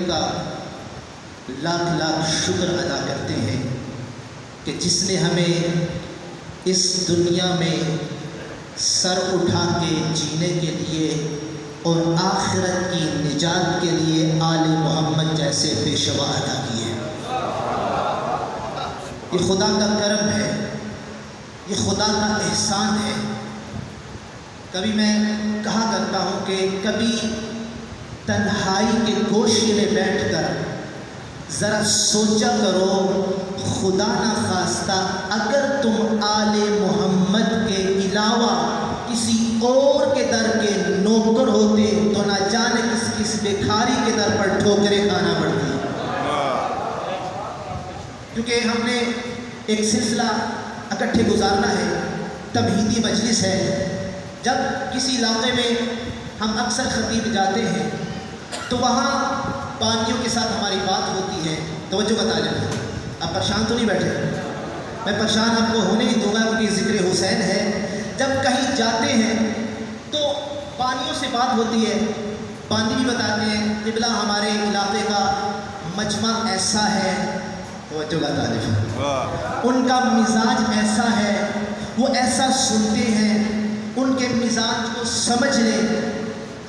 کا لاکھ لاکھ شکر ادا کرتے ہیں کہ جس نے ہمیں اس دنیا میں سر اٹھا کے جینے کے لیے اور آخرت کی نجات کے لیے آل محمد جیسے پیشوا ادا کیے. یہ خدا کا کرم ہے، یہ خدا کا احسان ہے. کبھی میں کہا کرتا ہوں کہ کبھی تنہائی کے گوشے میں بیٹھ کر ذرا سوچا کرو، خدا نہ خواستہ اگر تم آل محمد کے علاوہ کسی اور کے در کے نوکر ہوتے تو نہ جانے کس بھکاری کے در پر ٹھوکریں کھانا پڑتی. کیونکہ ہم نے ایک سلسلہ اکٹھے گزارنا ہے، تمہیدی مجلس ہے. جب کسی علاقے میں ہم اکثر خطیب جاتے ہیں تو وہاں پانیوں کے ساتھ ہماری بات ہوتی ہے. توجہ بتا لیں، آپ پریشان تو نہیں بیٹھے؟ میں پریشان آپ کو ہونے نہیں دوں گا کیونکہ ذکر حسین ہے. جب کہیں جاتے ہیں تو پانیوں سے بات ہوتی ہے، پانی بھی بتاتے ہیں قبلہ ہمارے علاقے کا مجمع ایسا ہے. توجہ بتا لیں، ان کا مزاج ایسا ہے، وہ ایسا سنتے ہیں، ان کے مزاج کو سمجھ لیں.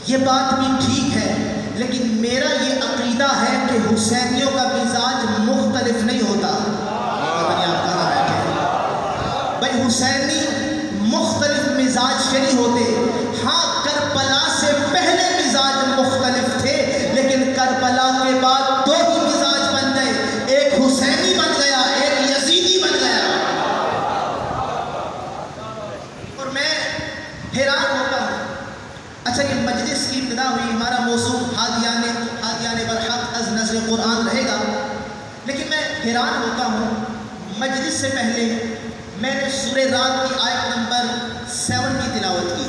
یہ بات بھی ٹھیک ہے، لیکن میرا یہ عقیدہ ہے کہ حسینیوں کا مزاج مختلف نہیں ہوتا. آپ کہاں بیٹھے بھائی؟ حسینی مختلف مزاج کے نہیں ہوتے. ہاں، کربلا سے پہلے مزاج مختلف تھے، لیکن کربلا کے بعد دو ہی مزاج بن گئے، ایک حسینی بن گیا، ایک یزیدی بن گیا. اور میں حیران ہوتا ہوں. اچھا، یہ مجلس کی ابتدا ہوئی، ہمارا موضوع ہادیان برحق از نظر قرآن رہے گا، لیکن میں حیران ہوتا ہوں. مجلس سے پہلے میں نے سورہ رات کی آیت نمبر 7 کی تلاوت کی.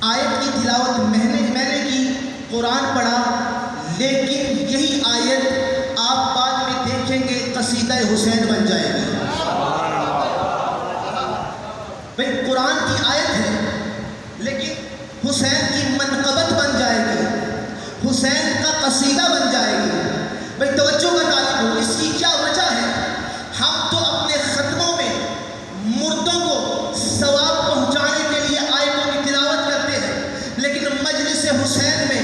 آیت کی تلاوت میں نے کی، قرآن پڑھا، لیکن یہی آیت آپ بعد میں دیکھیں گے قصیدہ حسین بن جائے گی. بھائی قرآن کی آیت ہے لیکن حسین کی منقبت بن جائے گی، حسین کا قصیدہ بن جائے گی. بھائی توجہ کا طالب ہو، اس کی کیا وجہ ہے؟ ہم تو اپنے ختموں میں مردوں کو ثواب پہنچانے کے لیے آیتوں کی تلاوت کرتے ہیں، لیکن مجلس حسین میں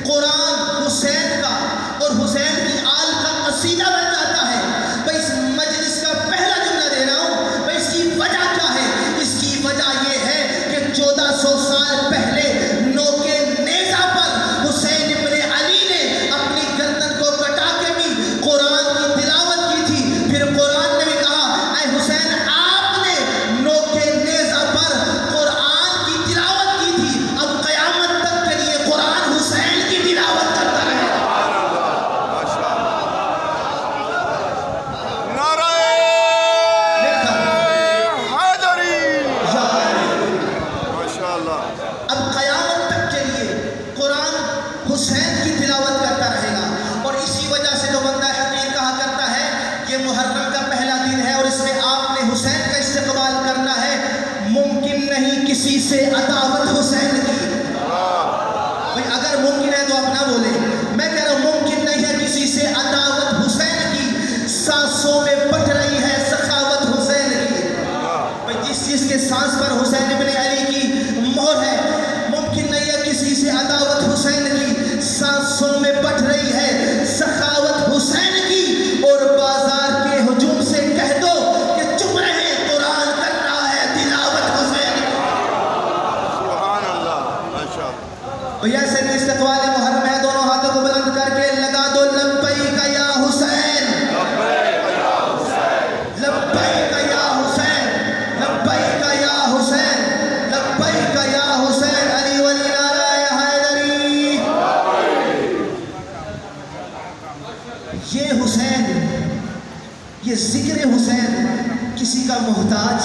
قرآن حسین کا اور حسین کی آل کا قصیدہ بن جاتا ہے. بھائی اس مجلس کا پہلا جملہ دے رہا ہوں، بھائی اس کی وجہ کیا ہے؟ اس کی وجہ یہ ہے کہ 1400 سال پہلے نوکے نیزہ پر حسین ابن علی نے اپنی گردن کو کٹا کے بھی قرآن کی تلاوت کی تھی. پھر قرآن نے بھی کہا، اے حسین آپ نے نوکے نیزہ پر قرآن کی تلاوت کی تھی، اب قیامت تک کے لیے قرآن حسین کی تلاوت کرتا رہے. اب قیامت تک کے لیے قرآن حسین کی تلاوت کرتا رہے گا. اور اسی وجہ سے جو بندہ حقیر کہا کرتا ہے یہ محرم کا پہلا دن ہے اور اس میں آپ نے حسین کا استقبال کرنا ہے، ممکن نہیں کسی سے عداوت حسین کی. بھائی اگر ممکن ہے تو اپنا بولے، میں کہہ رہا ہوں ممکن نہیں ہے کسی سے عداوت حسین کی. سانسوں میں بٹ رہی ہے سخاوت حسین کی. بھائی جس چیز کے سانس پر حسین ابن علی کی مہر ہے، ممکن نہیں ہے کسی سے عداوت حسین کی. سانسوں میں بٹ رہی ہے سخاوت حسین کی. اور بازار کے ہجوم سے کہہ دو کہ چپ رہے، قرآن کر رہا ہے تلاوت حسین کی. سبحان اللہ، ماشاءاللہ. بھیا سے استقبال محرم ہے، دونوں ہاتھوں کو بلند کر کے لگا دو لبیک یا حسین، لبیک یا حسین، لبیک یا حسین، لبیک یا حسین. علی ولی نعرہ حیدری. یہ حسین، یہ ذکر حسین کسی کا محتاج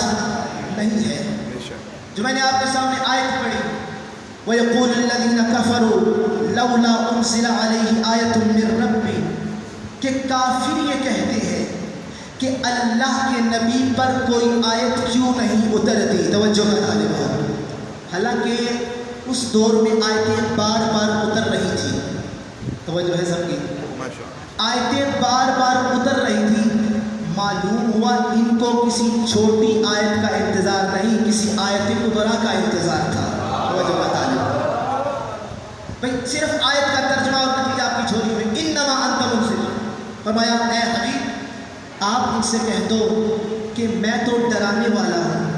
نہیں ہے. جو میں نے آپ کے سامنے آیت پڑھی، وَيَقُولُ الَّذِينَ كَفَرُوا لَوْلَا أُنزِلَ عَلَيْهِ آيَةٌ مِّن رَّبِّهِ، کہ کافر یہ کہتے ہیں کہ اللہ کے نبی پر کوئی آیت کیوں نہیں اترتی. توجہ کا طالب ہے. حالانکہ اس دور میں آیتیں بار بار اتر رہی تھی. توجہ ہے سب کی؟ ماشاءاللہ آیتیں بار بار اتر رہی تھی، معلوم ہوا ان کو کسی چھوٹی آیت کا انتظار نہیں، کسی آیت کبریٰ کا انتظار تھا۔ توجہ بتا لیں بھئی، صرف آیت کا ترجمہ اور نتیجہ آپ کی جھولی میں، انما انت منذر۔ فرمایا اے حبیب آپ ان سے کہہ دو کہ میں تو ڈرانے والا ہوں،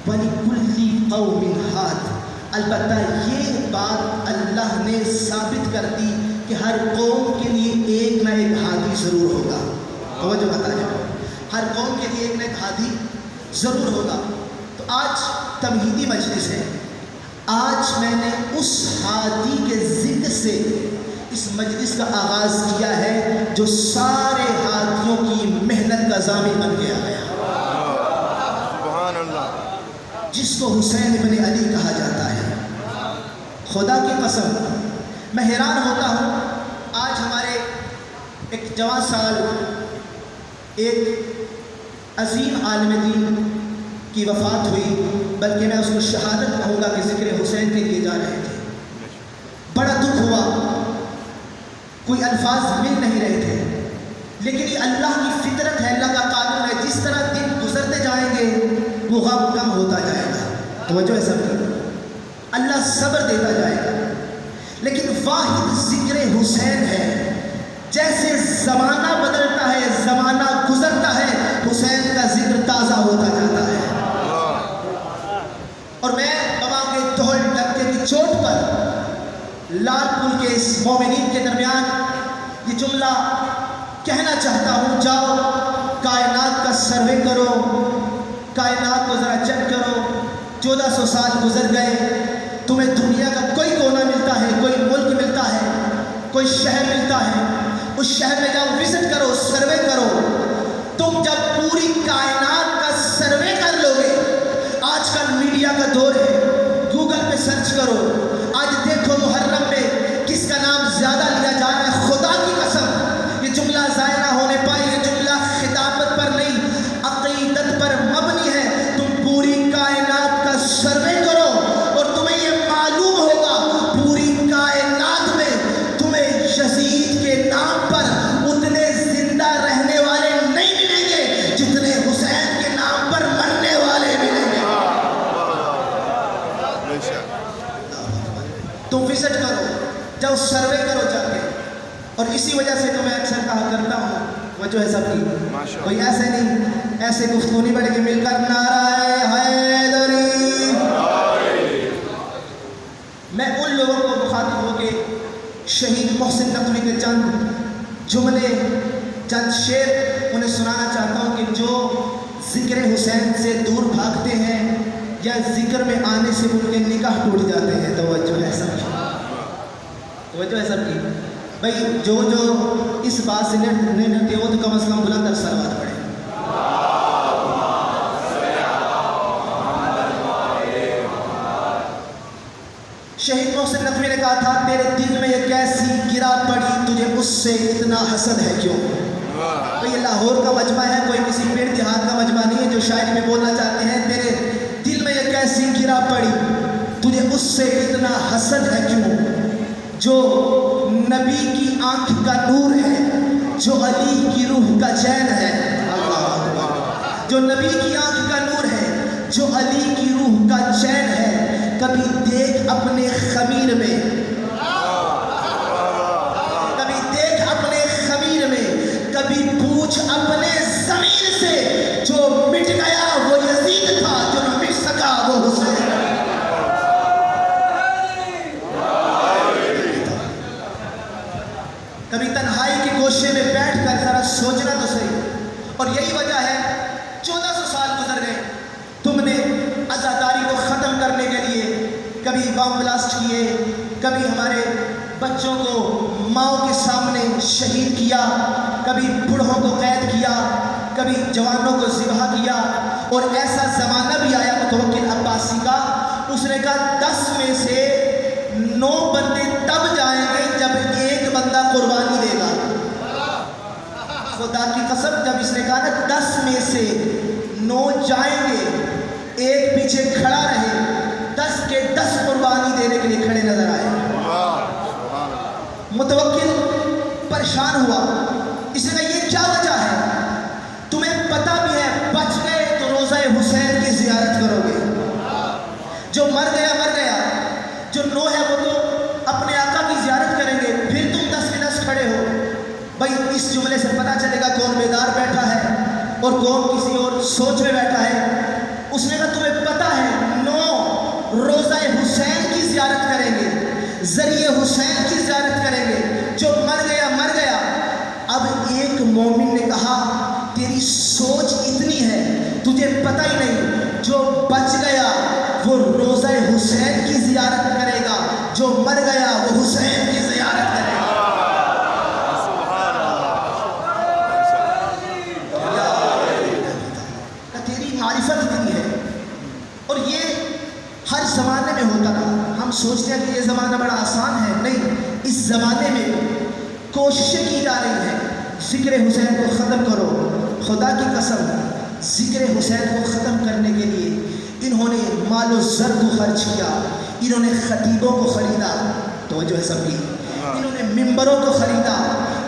وَلِكُلِّ قَوْمٍ ہَادٍ، البتہ یہ بات اللہ نے ثابت کر دی کہ ہر قوم کے لیے ایک نہ ایک ہادی ضرور ہوگا۔ توجہ بتا جائے، ہر قوم کے لیے ایک نہ ایک ہادی ضرور ہوگا۔ تو آج تمہیدی مجلس ہے، آج میں نے اس ہادی کے ذکر سے اس مجلس کا آغاز کیا ہے جو سارے ہادیوں کی محنت کا ضامن بن گیا ہے، سبحان اللہ، جس کو حسین ابن علی کہا جاتا ہے۔ خدا کی قسم میں حیران ہوتا ہوں، آج ہمارے ایک جوان سال ایک عظیم عالم دین کی وفات ہوئی، بلکہ میں اس کو شہادت کہوں گا کہ ذکر حسین کے لیے جا رہے تھے۔ بڑا دکھ ہوا، کوئی الفاظ مل نہیں رہے تھے، لیکن یہ اللہ کی فطرت ہے، اللہ کا قانون ہے، جس طرح دن گزرتے جائیں گے وہ غم کم ہوتا جائے گا۔ توجہ ہے سب کی؟ اللہ صبر دیتا جائے گا، لیکن واحد ذکر حسین ہے، جیسے زمانہ بدلتا ہے، زمانہ گزرتا ہے، حسین کا ذکر تازہ ہوتا جاتا ہے۔ اور میں بابا کے ڈھول ڈنکے کی چوٹ پر لال پل کے اس مومنین کے درمیان یہ جملہ کہنا چاہتا ہوں، جاؤ کائنات کا سروے کرو، کائنات کو ذرا چیک کرو، 1400 سال گزر گئے، تمہیں دنیا کا کوئی کونا ملتا ہے، کوئی ملک ملتا ہے، کوئی شہر ملتا ہے، اس شہر میں جاؤ، وزٹ کرو، سروے کرو۔ تم جب پوری کائنات کا سروے کر لو گے، آج کل میڈیا کا دور ہے، گوگل پہ سرچ کرو، آج دیکھو محرم میں کس کا نام زیادہ لیا جا رہا ہے۔ خدا کی قسم یہ جملہ ضائع نہ ہونے پائے، یہ جملہ خطابت پر نہیں عقیدت پر مبنی ہے۔ تم پوری کائنات کا سروے کرو اور تمہیں یہ معلوم ہوگا پوری کائنات میں تمہیں یزید کے نام پر اتنے زندہ رہنے والے نہیں ملیں گے جتنے حسین کے نام پر مرنے والے ملیں گے۔ تم وزٹ کرو، جاؤ سروے کرو جا کے، اور اسی وجہ سے تو میں اکثر کہا کرتا ہوں، وجہ ہے سب کی، کوئی ایسے نہیں، ایسے گفتگو نہیں بڑھے گی، مل کر نعرہ حیدری۔ میں ان لوگوں کو مخاطب ہو کے شہید محسن نقوی کے چند جملے، چند شعر انہیں سنانا چاہتا ہوں کہ جو ذکر حسین سے دور بھاگتے ہیں یا ذکر میں آنے سے ان کے نکاح ٹوٹ جاتے ہیں۔ توجہ ہے سب کی، توجہ ہے سب کی بھائی، جو اس بات سے نہیں ڈرتے ہو تو کم از کم بلند تر صلوات پڑھیں۔ شہید محسن نقوی نے کہا تھا، تیرے دل میں یہ کیسی گرا پڑی، تجھے اس سے اتنا حسد ہے کیوں؟ تو یہ لاہور کا مجمع ہے، کوئی کسی پیڑ دیہات کا مجمع نہیں ہے جو شاعری میں بولنا چاہتے ہیں، تیرے دل میں یہ کیسی گرا پڑی، تجھے اس سے اتنا حسد ہے کیوں؟ جو نبی کی آنکھ کا نور ہے، جو علی کی روح کا چین ہے، جو نبی کی آنکھ کا نور ہے، جو علی کی روح کا چین ہے، کبھی دیکھ اپنے خمیر میں، کبھی دیکھ اپنے خمیر میں، کبھی پوچھ اپنے ضمیر سے، جو مٹ گیا وہ یزید تھا، جو نہ مٹ سکا وہ حسین۔ کبھی تنہائی کے گوشے میں بیٹھ کر ذرا سوچنا تو صحیح، اور یہی وجہ ہے 1400 سال گزر گئے، تم نے عزاداری کو ختم کرنے کے لیے کبھی بم بلاسٹ کیے، کبھی ہمارے بچوں کو ماؤں کے سامنے شہید کیا، کبھی بوڑھوں کو قید کیا، کبھی جوانوں کو ذبح کیا، اور ایسا زمانہ بھی آیا متوکل عباسی کا، اس نے کہا 10 میں سے 9 بندے تب جائیں گے جب ایک بندہ قربانی دے گا۔ خدا کی قسم، جب اس نے کہا نا 10 میں سے 9 جائیں گے، ایک پیچھے کھڑا رہے، 10 کے 10 قربانی دینے کے لیے کھڑے نظر آئے۔ متوکل پریشان ہوا. اس نے کہا یہ کیا وجہ ہے؟ تمہیں پتہ بھی ہے بچ گئے تو روزہ حسین کی زیارت کرو گے. جو مر گیا مر گیا، جو نو ہے وہ تو اپنے آقا کی زیارت کریں گے. پھر تم 10 کے 10 کھڑے ہو. بھائی اس جملے سے پتہ چلے گا کون بیدار بیٹھا ہے اور کون کسی اور سوچ میں بیٹھا ہے. اس نے کہا تمہیں پتہ ہے 9 روزہ حسین کی زیارت کریں گے، ذریعہ حسین کی زیارت کریں گے. جو مر گیا مر گیا. اب ایک مومن نے کہا تیری سوچ اتنی ہے تجھے پتہ ہی نہیں، جو بچ گیا وہ روزہ حسین کی زیارت کرے گا، جو مر گیا وہ حسین کی زیارت کرے گا. تیری معرفت اتنی ہے. اور یہ ہر زمانے میں ہوتا تھا. ہم سوچتے ہیں کہ یہ زمانہ بڑا آسان ہے، نہیں. اس زمانے میں کوششیں کی جا رہی ہیں ذکر حسین کو ختم کرو. خدا کی قسم ذکر حسین کو ختم کرنے کے لیے انہوں نے مال و زر کو خرچ کیا، انہوں نے خطیبوں کو خریدا، توجہ ہے سب کی، انہوں نے ممبروں کو خریدا،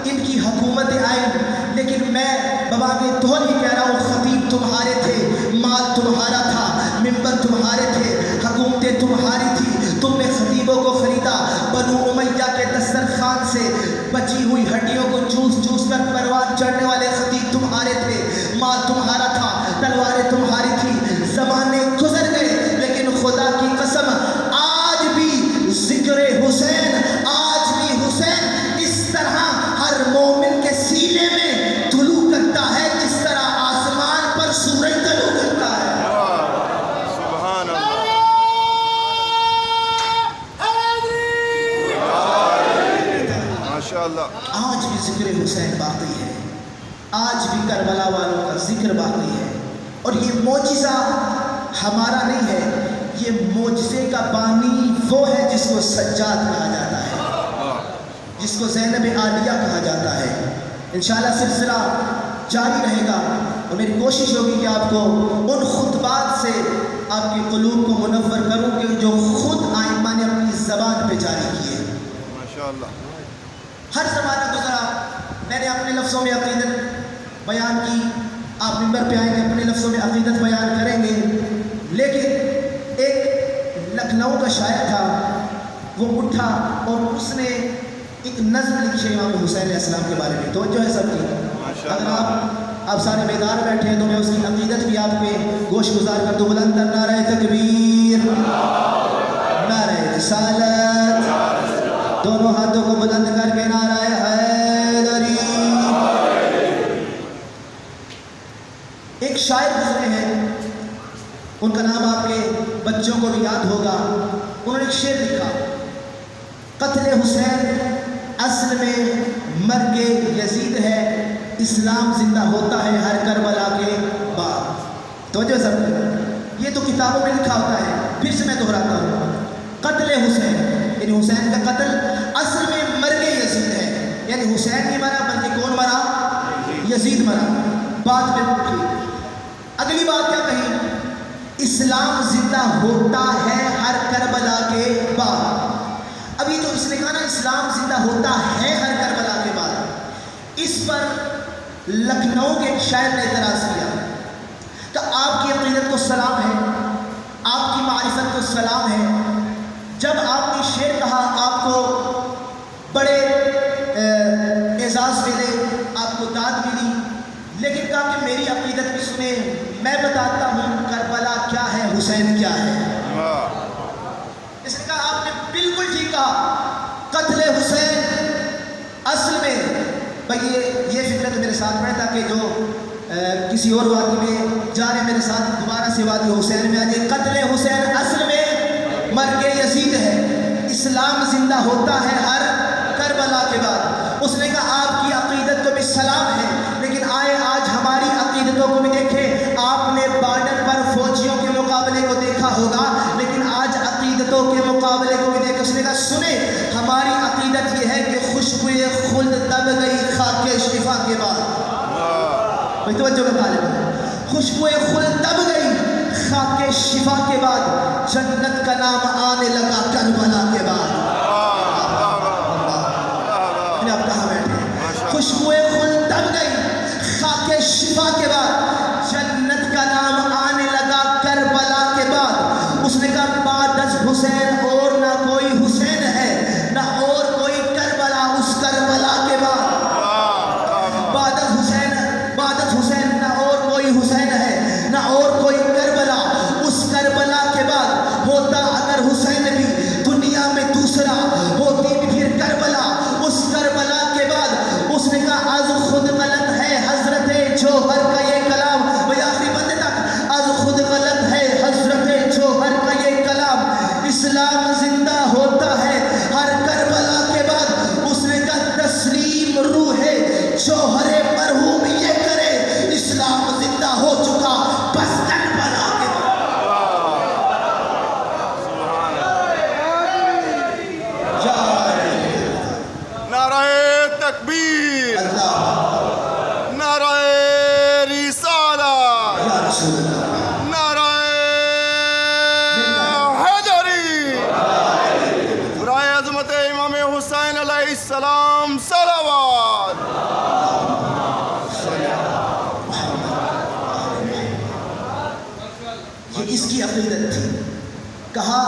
ان کی حکومتیں آئیں. لیکن میں بابا کے طور ہی کہہ رہا ہوں، خطیب تمہارے تھے، مال تمہارا تھا، ممبر تمہارے تھے، حکومتیں تمہاری تھی. تم نے خطیبوں کو خریدا. بنو امیہ کے دسترخوان سے بچی ہوئی ہڈیوں کو چوس چوس کر پروان چڑھنے والے خطیب تمہارے تھے، مال تمہارا تھا، تلواریں تمہاری تھی. زمانے گزر گئے لیکن خدا کی قسم آج بھی ذکر حسین، آج بھی حسین اس طرح ہر مومن کے سینے میں طلوع کرتا ہے جس طرح آسمان پر سورج طلوع کرتا ہے. سبحان اللہ. ماشاء اللہ. آج بھی ذکر حسین باقی ہے، آج بھی کربلا والوں کا ذکر باقی ہے. اور یہ معجزہ ہمارا نہیں ہے، یہ معجزے کا بانی وہ ہے جس کو سجاد کہا جاتا ہے، جس کو زینب عالیہ کہا جاتا ہے. انشاءاللہ سلسلہ جاری رہے گا اور میری کوشش ہوگی کہ آپ کو ان خطبات سے آپ کے قلوب کو منور کروں کہ جو خود آئمہ نے اپنی زبان پہ جاری کیے. ماشاء اللہ. ہر زمانہ گزرا، میں نے اپنے لفظوں میں عقیدت بیان کی، آپ ممبر پہ آئیں گے اپنے لفظوں میں عقیدت بیان کریں گے. لیکن ایک لکھنؤ کا شاعر تھا، وہ اٹھا اور اس نے ایک نظم لکھی امام حسین علیہ السلام کے بارے میں. توجہ ہے سب کی. اگر آپ سارے بیدار بیٹھے ہیں تو میں اس کی عقیدت بھی آپ پہ گوش گزار کر دوں. بلند نعرہ تکبیر، نعرہ رسالت، دونوں ہاتھوں کو بلند کر کے نعرہ حیدری. ایک شاعر گزرے ہیں، ان کا نام آپ کے بچوں کو بھی یاد ہوگا. انہوں نے ایک شعر لکھا، قتل حسین اصل میں مرگ یزید ہے، اسلام زندہ ہوتا ہے ہر کربلا کے بعد. توجہ سب، یہ تو کتابوں میں لکھا ہوتا ہے. پھر سے میں دہراتا ہوں، قتل حسین یعنی حسین کا قتل اصل میں مرگ یزید ہے. یعنی حسین نہیں مرا بلکہ کون مرا؟ یزید مرا. بات میں پوچھی، اگلی بات کیا کہی؟ اسلام زندہ ہوتا ہے ہر کربلا کے بعد. ابھی تو اس نے کہا نا اسلام زندہ ہوتا ہے ہر کربلا کے بعد. اس پر لکھنؤ کے ایک شاعر نے اعتراض کیا کہ آپ کی عقیدت کو سلام ہے، آپ کی معرفت کو سلام ہے. جب آپ نے شعر کہا آپ کو بڑے اعزاز ملے، آپ کو داد ملی، لیکن کہا کہ میری عقیدت بھی سنیں، میں بتاتا ہوں کربلا کیا ہے، حسین کیا ہے. اس نے کہا آپ نے بالکل ٹھیک کہا، قتل حسین اصل میں. بھائی یہ فکر تو میرے ساتھ پڑے تاکہ جو کسی اور وادی میں جا رہے میرے ساتھ دوبارہ سے وادی حسین میں آ جائے. قتل حسین اصل میں مرگ یزید ہے، اسلام زندہ ہوتا ہے ہر کربلا کے بعد. اس نے کہا آپ کی عقیدت کو بھی سلام ہے، لیکن آئے آج ہماری عقیدتوں کو بھی دیکھیں. آپ نے بارڈر پر فوجیوں کے مقابلے کو دیکھا ہوگا، لیکن آج عقیدتوں کے مقابلے کو بھی دیکھیں. اس نے کہا سنیں ہماری عقیدت یہ ہے کہ خوشبوئے خلد دب گئی خاک شفا کے بعد. بھائی توجہ کا طالب ہے، خوشبوئے خلد دب گئی خاک شفا کے بعد، جنت کا نام آنے لگا کربلا کے بعد. آپ کہاں بیٹھے؟ خوشبوئے خلد دب گئی، خاک شفا کے بعد جنت کا نام آنے لگا کربلا کے بعد۔ اس نے کہا بعد از حسین اور نہ کوئی حسین ہے، نہ اور کوئی کربلا اس کربلا کے بعد۔ بعد از حسین نہ اور کوئی حسین ہے، نہ اور کوئی کربلا اس کربلا کے بعد۔ ہوتا اگر حسین بھی دنیا میں دوسرا، ہوتی بھی پھر کربلا اس کربلا کے بعد۔ اس نے کہا از خود غلط ہے حضرت جوہر کا یہ کلام، بھئی آخری بندے تک، از خود غلط ہے حضرت جوہر کا یہ کلام، اسلام زندہ ہوتا ہے ہر کربلا کے بعد۔ اس نے کہا تسلیم روح جوہر مرحوم یہ کرے، اسلام زندہ ہو چکا بس کربلا کے بعد۔ نعرہ تکبیر، اللہ نعرہ رسالہ، یا رسول اللہ، نعرہ حیدری، برائے عظمت امام حسین علیہ السلام صلوات۔ یہ اس کی عقیدت تھی۔ کہا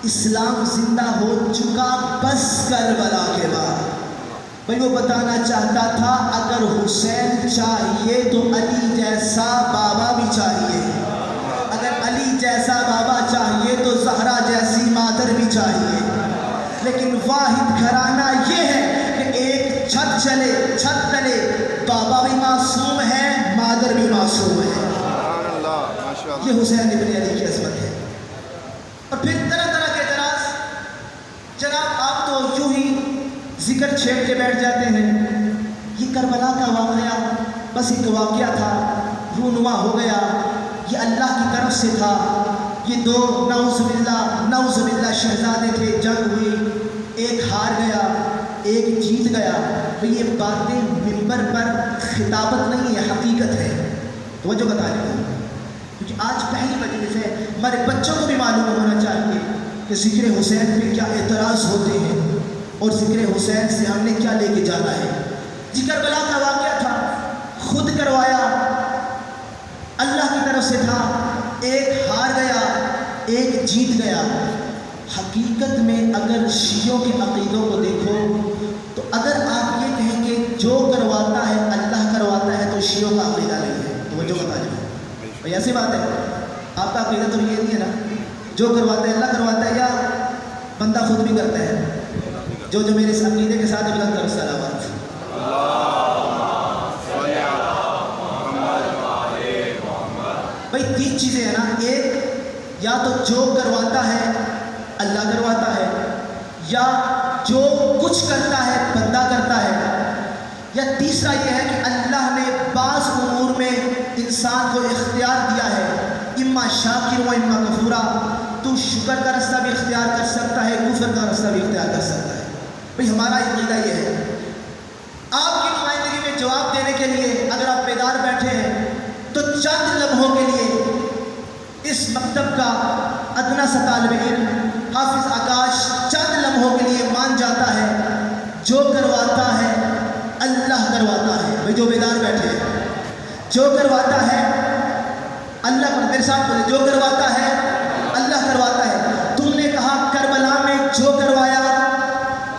اسلام زندہ ہو چکا بس کربلا کے بعد۔ بھئی وہ بتانا چاہتا تھا اگر حسین چاہیے تو علی جیسا بابا بھی چاہیے، اگر علی جیسا بابا چاہیے تو زہرا جیسی مادر بھی چاہیے، لیکن واحد گھرانہ یہ ہے کہ ایک چھت تلے بابا بھی معصوم ہے، مادر بھی معصوم ہے۔ سبحان اللہ، ماشاءاللہ۔ یہ حسین ابن علی کی عظمت ہے۔ اور پھر طرح طرح کے اعتراض، جناب آپ تو یوں ہی ذکر چھیڑ کے بیٹھ جاتے ہیں، یہ کربلا کا واقعہ بس ایک واقعہ تھا، رونما ہو گیا، یہ اللہ کی طرف سے تھا، یہ دو نعوذ باللہ شہزادے تھے، جنگ ہوئی، ایک ہار گیا ایک جیت گیا۔ تو یہ باتیں منبر پر خطابت نہیں ہے، حقیقت ہے، توجہ بتا رہے ہیں، کیونکہ آج پہلی مجلس ہے، ہمارے بچوں کو بھی معلوم ہونا چاہیے کہ ذکر حسین پہ کیا اعتراض ہوتے ہیں اور ذکر حسین سے ہم نے کیا لے کے جانا ہے۔ کربلا کا واقعہ تھا، خود کروایا، اللہ کی طرف سے تھا، ایک ہار گیا ایک جیت گیا۔ حقیقت میں اگر شیعوں کے عقیدوں کو دیکھو تو اگر آپ یہ کہیں کہ جو کرواتا ہے اللہ کرواتا ہے تو شیعوں کا عقیدہ نہیں ہے، تو وہ جو بتا دیں بھائی ایسی بات ہے، آپ کا عقیدہ تو یہ نہیں ہے نا، جو کرواتا ہے اللہ کرواتا ہے یا بندہ خود بھی کرتا ہے؟ جو میرے اس عقیدے کے ساتھ بلند کرو صلوات۔ بھائی تین چیزیں ہیں نا، ایک یا تو جو کرواتا ہے اللہ کرواتا ہے، یا جو کچھ کرتا ہے بندہ کرتا ہے، یا تیسرا یہ ہے کہ اللہ نے بعض امور میں انسان کو اختیار دیا ہے، اما شاکر و اما کفورا، تو شکر کا رستہ بھی اختیار کر سکتا ہے، کفر کا رستہ بھی اختیار کر سکتا ہے۔ بھئی ہمارا عقیدہ یہ ہے، آپ کی نمائندگی میں جواب دینے کے لیے اگر آپ بیدار بیٹھے ہیں تو چند لمحوں کے لیے اس مکتب کا ادنا سا طالب علم حافظ آکاش چند لمحوں کے لیے مان جاتا ہے جو کرواتا ہے اللہ کرواتا ہے۔ بھئی جو بیدار بیٹھے ہیں، جو کرواتا ہے اللہ، میرے ساتھ بولے، جو کرواتا ہے اللہ کرواتا ہے۔ تم نے کہا کربلا میں جو کروایا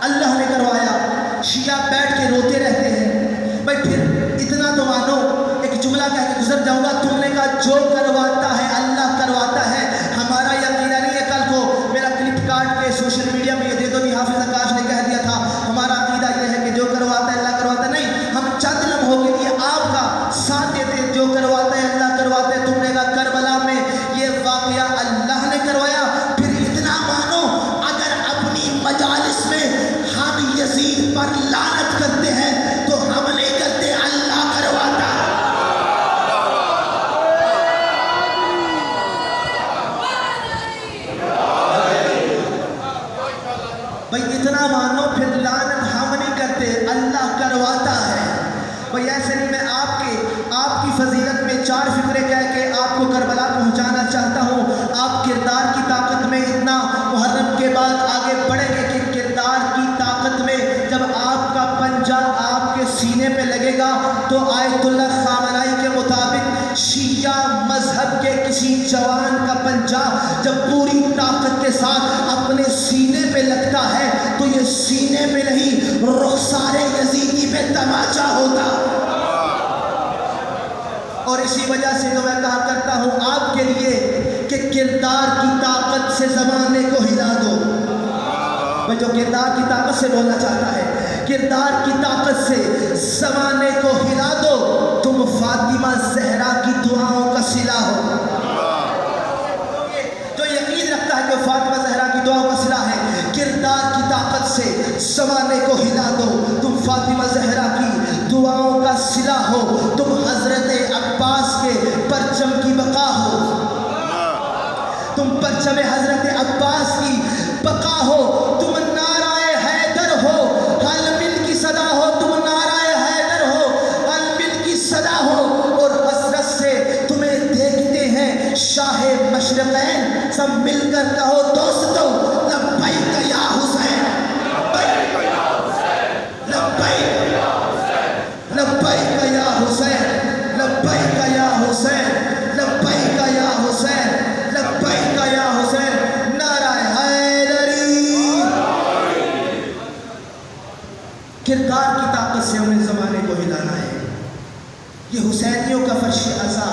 اللہ نے کروایا، شیعہ بیٹھ کے روتے رہتے ہیں۔ بھئی پھر اتنا تو مانو، ایک جملہ کہہ کے گزر جاؤں گا، تم نے کہا جو کرواتا ہے اللہ کرواتا ہے، ہمارا یقینہ نہیں ہے، کل کو میرا کلپ کاٹ کے سوشل میڈیا میں یہ دے دو کہ حافظ آکاش نے کہہ دیا تھا، ہمارا عقیدہ یہ ہے کہ جو کرواتا ہے اللہ کرواتا ہے۔ نہیں، ہم چند لمحوں کے لیے آپ کا ساتھ دیتے ہیں، جو کرواتا ہے اللہ کرواتا ہے۔ تم نے کہا کربلا میں یہ واقعہ اللہ نے کروایا، پھر اتنا مانو اگر اپنی مجالس میں ہم یزید پر لعنت کرتے ہیں تو ہم نہیں کرتے، اللہ کرواتا ہے۔ بھئی اتنا مانو پھر لعنت ہم نہیں کرتے، اللہ کرواتا ہے۔ بھئی ایسے نہیں، میں آپ کی فضیلت میں چار فکرے کہہ کے آپ کو کربلا پہنچانا چاہتا ہوں۔ آپ کردار کی طاقت میں اتنا محرم کے بعد آگے بڑھیں گے کہ کردار کی طاقت میں جب آپ کا پنجہ پنجہ آپ کے سینے پہ لگے گا تو آیت اللہ خامنائی کے مطابق شیعہ مذہب کے کسی جوان کا پنجہ جب پوری طاقت کے ساتھ اپنے سینے پہ لگتا ہے تو یہ سینے پہ نہیں رخسار یزیدی پہ تماچا ہوتا. اور اسی وجہ سے تو میں کہا کرتا ہوں آپ کے لیے کہ کردار کی طاقت سے زمانے کو ہلا دو. میں جو کردار کی طاقت سے بولنا چاہتا ہے، کردار کی طاقت سے زمانے کو ہلا دو. تم فاطمہ زہرا کی دعاؤں کا صلہ ہو. جو یقین رکھتا ہے کہ فاطمہ زہرا کی دعاؤں کا صلہ ہے، کردار کی طاقت سے زمانے کو ہلا دو. تم فاطمہ زہرا کی دعاؤں کا صلہ ہو. تم حضرت عباس کے پرچم کی بقا ہو. تم پرچم حضرت عباس کی بقا ہو. تم نعرہ حیدر ہو، حل مل کی صدا ہو. تم نعرہ حیدر ہو، حل مل کی صدا ہو. اور حسرت سے تمہیں دیکھتے ہیں شاہ مشرقین. سب مل کر کہو دوستو، لبیک یا حسین، لبیک یا حسین، لبیک یا حسین، لبیک یا حسین، لبیک یا حسین، لبیک یا حسین، لبیک یا حسین. نعرہ حیدری. کردار کی طاقت سے ہمیں زمانے کو ہلانا ہے. یہ حسینیوں کا فرش عزا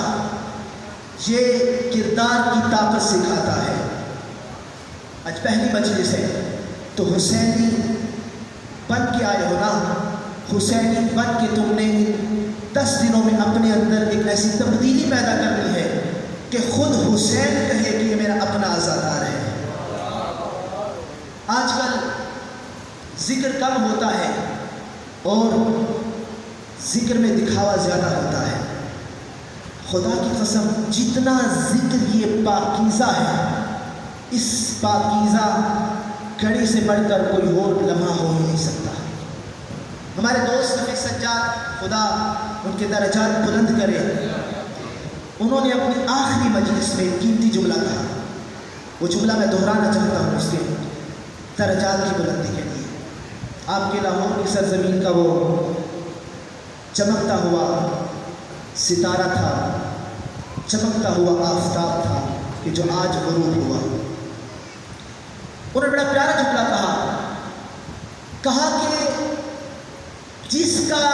یہ کردار کی طاقت سکھاتا ہے. آج پہلی مجلس ہے تو حسینی بن کے آئے ہو نا. حسینی بن کے تم نے 10 دنوں میں اپنے اندر ایک ایسی تبدیلی پیدا کرنی ہے کہ خود حسین کہے کہ یہ میرا اپنا عزادار ہے. آج کل ذکر کم ہوتا ہے اور ذکر میں دکھاوا زیادہ ہوتا ہے. خدا کی قسم جتنا ذکر یہ پاکیزہ ہے، اس پاکیزہ گھڑی سے بڑھ کر کوئی اور لمحہ ہو ہی نہیں سکتا. ہمارے دوست حفیظ سجاد خدا ان کے درجات بلند کرے، انہوں نے اپنی آخری مجلس میں قیمتی جملہ کہا. وہ جملہ میں دہرانا چاہتا ہوں اس کے درجات کی بلندی کے لیے. آپ کے لاہور کی سرزمین کا وہ چمکتا ہوا ستارہ تھا، چمکتا ہوا آفتاب تھا کہ جو آج غروب ہوا. انہوں نے بڑا پیارا جملہ کہا کہ جس کا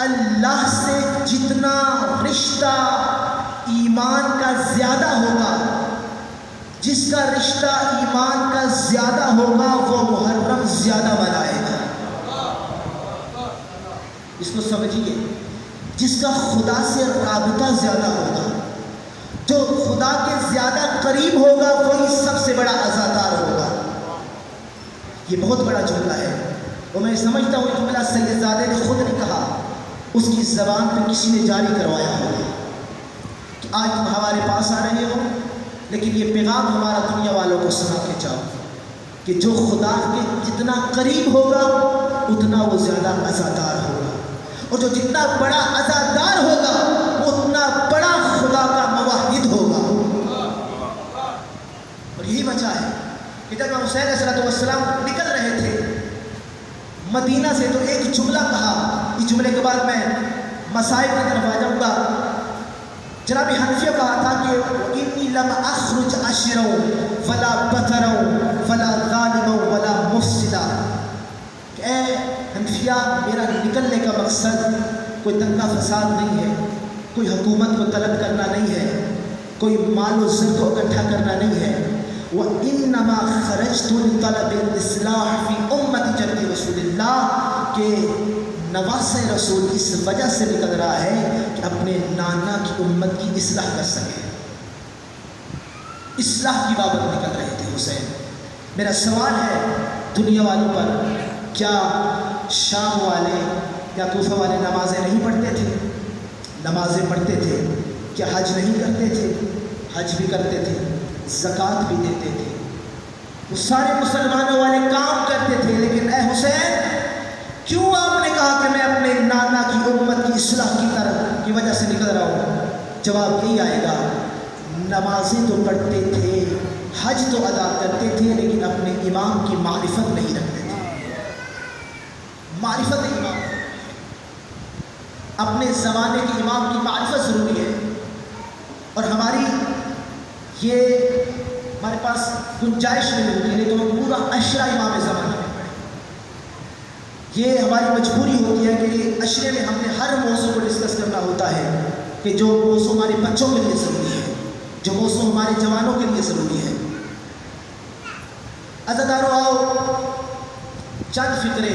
اللہ سے جتنا رشتہ ایمان کا زیادہ ہوگا، جس کا رشتہ ایمان کا زیادہ ہوگا وہ محرم زیادہ منائے گا. اس کو سمجھیے، جس کا خدا سے رابطہ زیادہ ہوگا، جو خدا کے زیادہ قریب ہوگا وہی سب سے بڑا عزادار ہوگا. یہ بہت بڑا جملہ ہے اور میں سمجھتا ہوں جملہ سید زادے نے خود نہیں کہا، اس کی زبان پہ کسی نے جاری کروایا ہوگا کہ آج تم ہمارے پاس آ رہے ہو، لیکن یہ پیغام ہمارا دنیا والوں کو سنا کے جاؤ کہ جو خدا کے جتنا قریب ہوگا اتنا وہ زیادہ عزادار ہوگا، اور جو جتنا بڑا عزادار ہوگا وہ اتنا بڑا خدا کا موحد ہوگا. اور یہی وجہ ہے کہ جب حسین علیہ السلام نکل رہے تھے مدینہ سے تو ایک جملہ کہا. اس جملے کے بعد میں مسائل کی طرف آ جاؤں گا. جناب حنفیہ کہا تھا کہ انی لم اخرج اشرا ولا بطرا ولا ظالما ولا مفسدا. کہ اے حنفیہ، میرا نکلنے کا مقصد کوئی دنگا فساد نہیں ہے، کوئی حکومت کو طلب کرنا نہیں ہے، کوئی مال و زر کو اکٹھا کرنا نہیں ہے. وَإِنَّمَا خَرَجْتُ لِطَلَبِ الْإِصْلَاحِ فِي أُمَّةِ جَدِّ رسول اللہ، کہ نواسۂ رسول اس وجہ سے نکل رہا ہے کہ اپنے نانا کی امت کی اصلاح کر سکے. اصلاح کی بابت نکل رہے تھے حسین. میرا سوال ہے دنیا والوں پر، کیا شام والے یا کوفہ والے نمازیں نہیں پڑھتے تھے؟ نمازیں پڑھتے تھے. کیا حج نہیں کرتے تھے؟ حج بھی کرتے تھے، زکوٰۃ بھی دیتے تھے. وہ سارے مسلمانوں والے کام کرتے تھے. لیکن اے حسین، کیوں آپ نے کہا کہ میں اپنے نانا کی امت کی اصلاح کی طرف کی وجہ سے نکل رہا ہوں؟ جواب یہی آئے گا، نمازیں تو پڑھتے تھے، حج تو ادا کرتے تھے، لیکن اپنے امام کی معرفت نہیں رکھتے تھے. معرفت امام، اپنے زمانے کے امام کی معرفت ضروری ہے، اور ہماری یہ ہمارے پاس گنجائش نہیں ہوتی ہے، تو ہم پورا عشرہ امام زمانہ میں پڑھیں۔ یہ ہماری مجبوری ہوتی ہے کہ عشرے میں ہم نے ہر موضوع کو ڈسکس کرنا ہوتا ہے، کہ جو موضوع ہمارے بچوں کے لیے ضروری ہے، جو موضوع ہمارے جوانوں کے لیے ضروری ہے۔ عزادارو، آؤ چند فکرے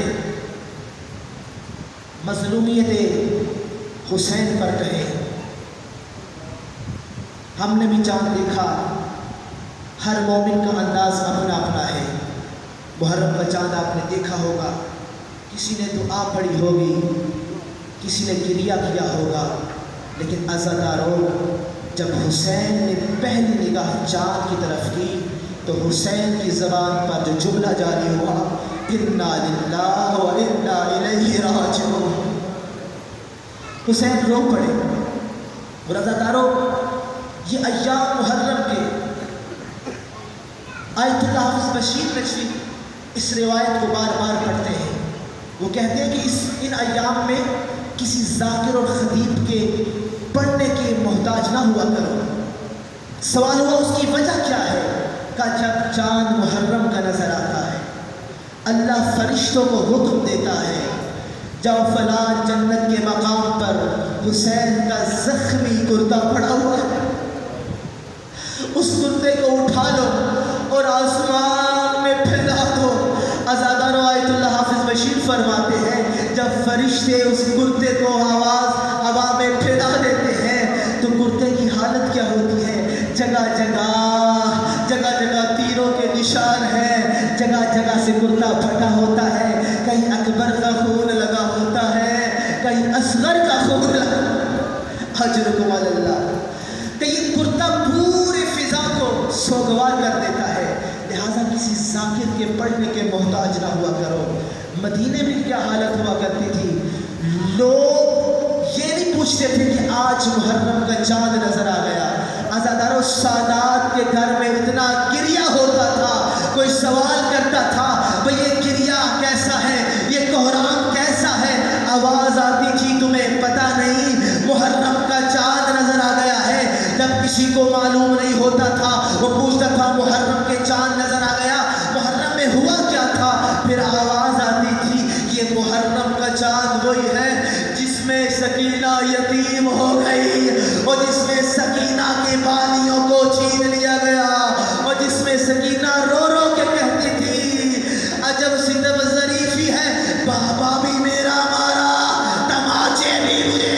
مظلومیت حسین پر کہیں۔ ہم نے بھی چاند دیکھا، ہر مومن کا انداز اپنا اپنا ہے۔ محرم کا چاند آپ نے دیکھا ہوگا، کسی نے دعا پڑھی ہوگی، کسی نے گریہ کیا ہوگا، لیکن عزادارو، جب حسین نے پہلی نگاہ چاند کی طرف کی تو حسین کی زبان پر جو جملہ جاری ہوا، انا للہ و انا الیہ راجعون، حسین رو پڑے۔ اور عزادارو، یہ ایام محرم کے آیت اللہ حافظ بشیر نجوی اس روایت کو بار بار پڑھتے ہیں۔ وہ کہتے ہیں کہ ان ایام میں کسی ذاکر اور خطیب کے پڑھنے کے محتاج نہ ہوا کرو۔ سوال ہوا اس کی وجہ کیا ہے؟ کہ جب چاند محرم کا نظر آتا ہے، اللہ فرشتوں کو حکم دیتا ہے، جاؤ فلاں جنت کے مقام پر حسین کا زخمی کرتا پڑا ہوا ہے، اس کرتے کو اٹھا لو اور آسمان میں پھیلا دو۔ عزادارو، آیت اللہ حافظ بشیر فرماتے ہیں جب فرشتے اس کرتے کو ہوا میں پھیلا دیتے ہیں تو کرتے کی حالت کیا ہوتی ہے؟ جگہ جگہ تیروں کے نشان ہیں، جگہ جگہ سے کرتا پھٹا ہوتا ہے، کہیں اکبر کا خون لگا ہوتا ہے، کہیں اصغر کا خون لگا، اجرکم علی اللہ، کہیں کرتا پورے فضا کو سوگوار کر دیتا ہے۔ لہٰذا کسی ذاکر کے پڑھنے کے محتاج نہ ہوا کرو۔ مدینے میں کیا حالت ہوا کرتی تھی؟ لوگ یہ نہیں پوچھتے تھے کہ آج محرم کا چاند نظر آ گیا۔ عزادارو، سادات کے گھر میں اتنا گریہ ہوتا تھا، کوئی سوال کرتا تھا بھئی یہ گریہ کیسا ہے، یہ کوہرام کیسا ہے؟ آواز آتی تھی، تمہیں پتہ نہیں محرم کا چاند نظر آ گیا ہے۔ جب کسی کو معلوم نہیں ہوتا تھا وہ پوچھتا تھا محرم کے چاند نظر آ گیا، محرم میں ہوا کیا تھا؟ پھر آواز آتی تھی یہ محرم کا چاند وہی ہے جس میں سکینہ یتیم ہو گئی، اور جس میں سکینہ کے بالیوں کو چھین لیا گیا، اور جس میں سکینہ رو رو کے کہتی تھی عجب ستم ظریفی ہے، بابا بھی میرا مارا، تماچے بھی مجھے۔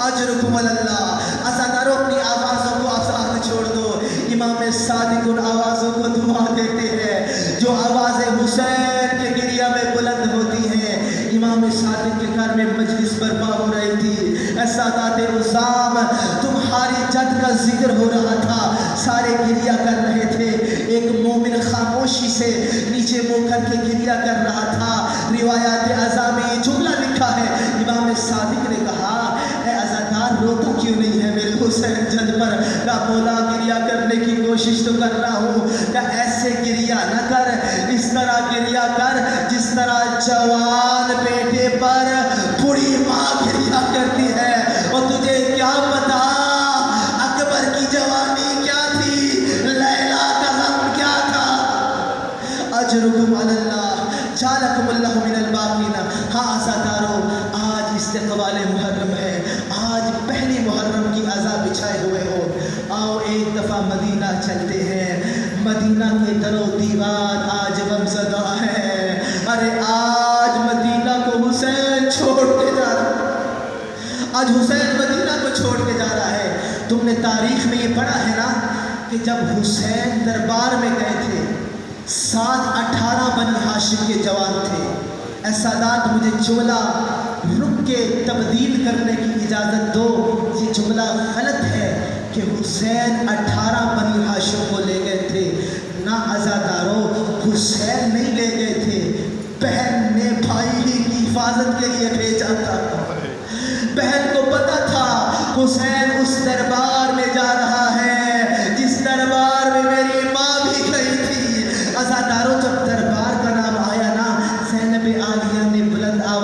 اجرکم علی اللہ۔ عزادارو، اپنی آوازوں کو آزاد چھوڑ دو۔ امام صادق ان آوازوں کو دعا دیتے ہیں جو آوازیں حسین کے گریہ میں بلند ہوتی ہیں۔ امام صادق کے گھر میں مجلس برپا ہو رہی تھی۔ اے سادات عظام، تمہاری جد کا ذکر ہو رہا تھا، سارے گریہ کر رہے تھے، ایک مومن خاموشی سے نیچے منہ کر کے گریہ کر رہا تھا۔ روایات اعضاء میں یہ جملہ لکھا ہے، امام صادق نے کہا اے عزادار، روتا کیوں نہیں ہے میرے حسین جد پر؟ کہا مولا، گریہ کرنے کی کوشش تو کر رہا ہوں۔ کہا ایسے گریہ نہ کر، اس طرح گریہ کر جس طرح جوان بیٹے پر بوڑھی ماں گریہ کرتی ہے۔ اور تجھے کیا پتا اکبر کی جوانی کیا تھی، لیلا کا غم کیا تھا۔ اجرکم علی اللہ، جعلکم اللہ من الباقین۔ ہاں عزادارو، آج استقبال محرم ہے، آج پہلی محرم کی عزا بچھائے ہوئے ہو، آؤ ایک دفعہ مدینہ چلتے ہیں۔ مدینہ کے در و دیوار آج غمزدہ ہے۔ ارے آج مدینہ کو حسین چھوڑ کے جا رہا ہے، آج حسین مدینہ کو چھوڑ کے جا رہا ہے۔ تم نے تاریخ میں یہ پڑھا ہے نا کہ جب حسین دربار میں گئے تھے، 18 بنی ہاشم کے جوان تھے۔ اے سادات، مجھے جملہ رک کے تبدیل کرنے کی اجازت دو، یہ جملہ غلط ہے کہ حسین 18 بنی ہاشم کو لے گئے تھے۔ نہ عزادارو، حسین نہیں لے گئے تھے، بہن نے بھائی ہی کی حفاظت کے لیے بھیجا تھا۔ بہن کو پتا تھا حسین اس دربار میں جا رہا ہے جس دربار میں میری ماں بھی گئی تھی۔ عزادارو، جب دربار کا نام آیا نا، زینب عالیہ نے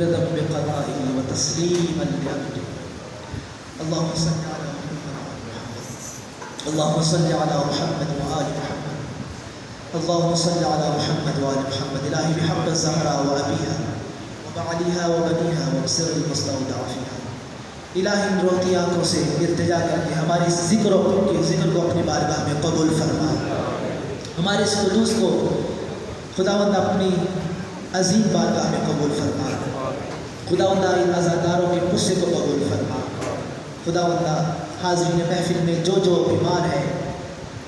رضا بقضائه وتسليما لأمره. اللهم صل على محمد وآل محمد. اللهم صل على محمد وآل محمد. اللهم صل على محمد وآل محمد. إلهي بحق الزهراء وأبيها وبعليها وبنيها وبسر المستودع فيها. الہی ان روتی آنکھوں سے التجا کر کے ہمارے اس ذکر کو اپنی بارگاہ میں قبول فرما. ہمارے اس خلوص کو خداوند اپنی عظیم بارگاہ میں قبول فرما. خداوند ان عزاداروں کے غصے کو قبول فرما. خداوند حاضرین محفل میں جو جو بیمار ہیں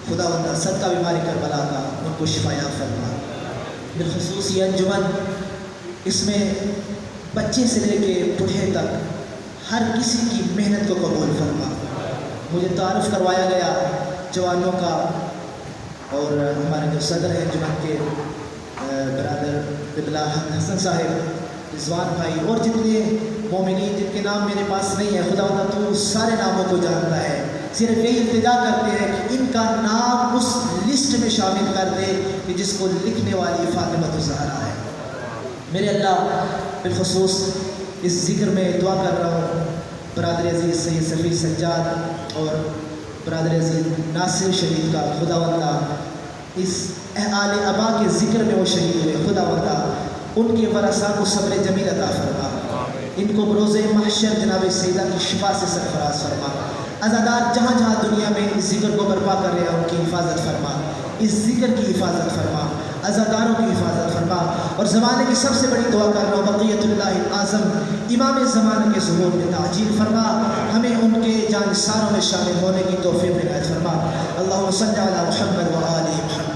خداوند صدقہ بیماری کربلا کا ان کو شفایاب فرما. بالخصوص یہ انجمن اس میں بچے سے لے کے بوڑھے تک ہر کسی کی محنت کو قبول فرما. مجھے تعارف کروایا گیا جوانوں کا اور ہمارے جو صدر ہیں انجمن کے برادر قبلہ حسن صاحب، رضوان بھائی اور جتنے مومنین جن کے نام میرے پاس نہیں ہے، خداوند تو سارے ناموں کو جانتا ہے. صرف یہی التجا کرتے ہیں کہ ان کا نام اس لسٹ میں شامل کر دے کہ جس کو لکھنے والی فاطمہ الزہرا ہے. میرے اللہ بالخصوص اس ذکر میں دعا کر رہا ہوں برادر عزیز سید صفی سجاد اور برادر عزیز ناصر شہید کا. خداوند اس اہل ابا کے ذکر میں وہ شہید ہوئے، خداوند ان کے ورثاء کو صبر جمیل عطا فرما. ان کو بروز محشر جناب سیدہ کی شفا سے سرفراز فرما. عزادار جہاں جہاں دنیا میں اس ذکر کو برپا کر رہے ہیں ان کی حفاظت فرما، اس ذکر کی حفاظت فرما، عزاداروں کی حفاظت فرما. اور زمانے کی سب سے بڑی دعا کر رہا ہوں بقیت اللہ اعظم امام زمانے کے ظہور میں تعجیل فرما. ہمیں ان کے جانثاروں میں شامل ہونے کی توفیق عنایت فرما. اللہم صل علی محمد و آل محمد.